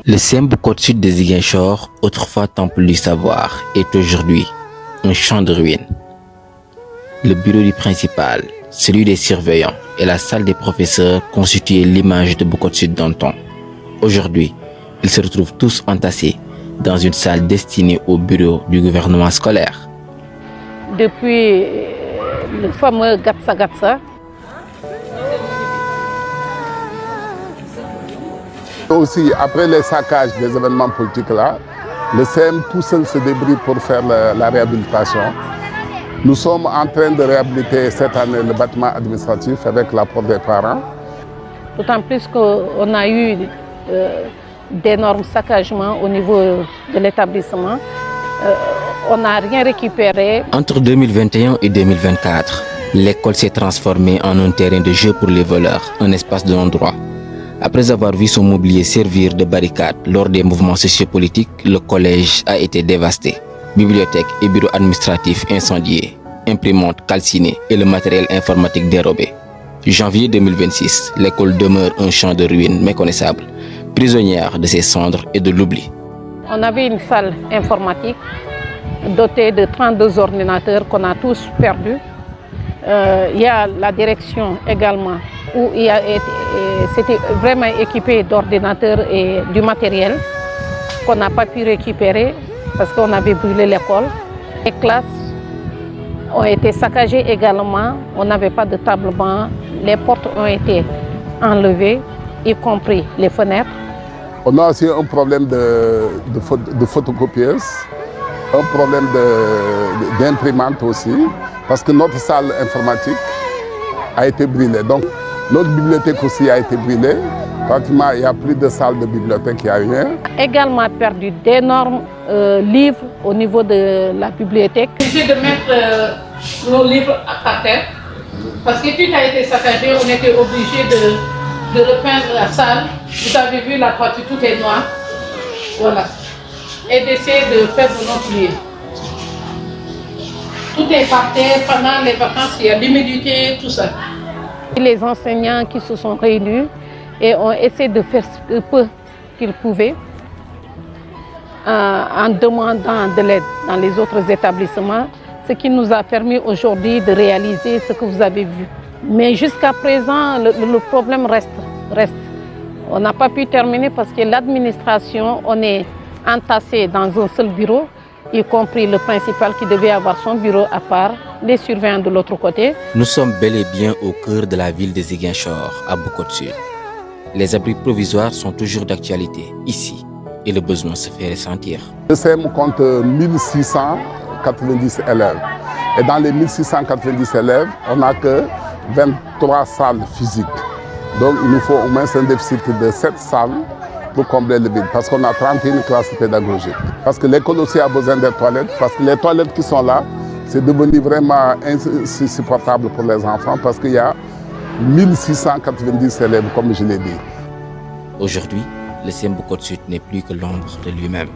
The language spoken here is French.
Le CEM Bukot Sud de Ziguinchor, autrefois temple du savoir, est aujourd'hui un champ de ruines. Le bureau du principal, celui des surveillants et la salle des professeurs constituaient l'image de Bukot Sud d'antan. Aujourd'hui, ils se retrouvent tous entassés dans une salle destinée au bureau du gouvernement scolaire. Depuis le fameux Gatsa Gatsa, aussi, après les saccages des événements politiques là, le CEM tout seul se débrouille pour faire la réhabilitation. Nous sommes en train de réhabiliter cette année le bâtiment administratif avec l'apport des parents. d'autant plus qu'on a eu d'énormes saccagements au niveau de l'établissement. On n'a rien récupéré. Entre 2021 et 2024, l'école s'est transformée en un terrain de jeu pour les voleurs, un espace de non-droit. Après avoir vu son mobilier servir de barricade lors des mouvements sociopolitiques, le collège a été dévasté. Bibliothèque et bureaux administratifs incendiés, imprimantes calcinées et le matériel informatique dérobé. Janvier 2026, l'école demeure un champ de ruines méconnaissable, prisonnière de ses cendres et de l'oubli. On avait une salle informatique dotée de 32 ordinateurs qu'on a tous perdus. Il y a la direction également où c'était vraiment équipé d'ordinateurs et du matériel qu'on n'a pas pu récupérer parce qu'on avait brûlé l'école. Les classes ont été saccagées également, on n'avait pas de table-banc, les portes ont été enlevées, y compris les fenêtres. On a aussi un problème de photocopieuse, un problème d'imprimante aussi, parce que notre salle informatique a été brûlée. Donc, notre bibliothèque aussi a été brûlée. Pratiquement, il n'y a plus de salle de bibliothèque, il y a rien. On a également perdu d'énormes livres au niveau de la bibliothèque. Obligé de mettre nos livres par terre, parce que tout a été saccagé, on était obligé de repeindre la salle. Vous avez vu, la toiture, tout est noir. Voilà. Et d'essayer de faire de notre livre. Tout est par terre, pendant les vacances, il y a l'humidité, tout ça. Les enseignants qui se sont réunis et ont essayé de faire ce peu qu'ils pouvaient en demandant de l'aide dans les autres établissements, ce qui nous a permis aujourd'hui de réaliser ce que vous avez vu. Mais jusqu'à présent, le problème reste. On n'a pas pu terminer parce que l'administration, on est entassé dans un seul bureau, y compris le principal qui devait avoir son bureau à part, les surveillants de l'autre côté. Nous sommes bel et bien au cœur de la ville de Ziguinchor, à Bukot Sud. Les abris provisoires sont toujours d'actualité ici et le besoin se fait ressentir. Le CEM compte 1690 élèves. Et dans les 1690 élèves, on n'a que 23 salles physiques. Donc il nous faut au moins un déficit de 7 salles pour combler le vide, parce qu'on a 31 classes pédagogiques. Parce que l'école aussi a besoin des toilettes, parce que les toilettes qui sont là, c'est devenu vraiment insupportable pour les enfants, parce qu'il y a 1690 élèves, comme je l'ai dit. Aujourd'hui, le CEM Bukot Sud n'est plus que l'ombre de lui-même.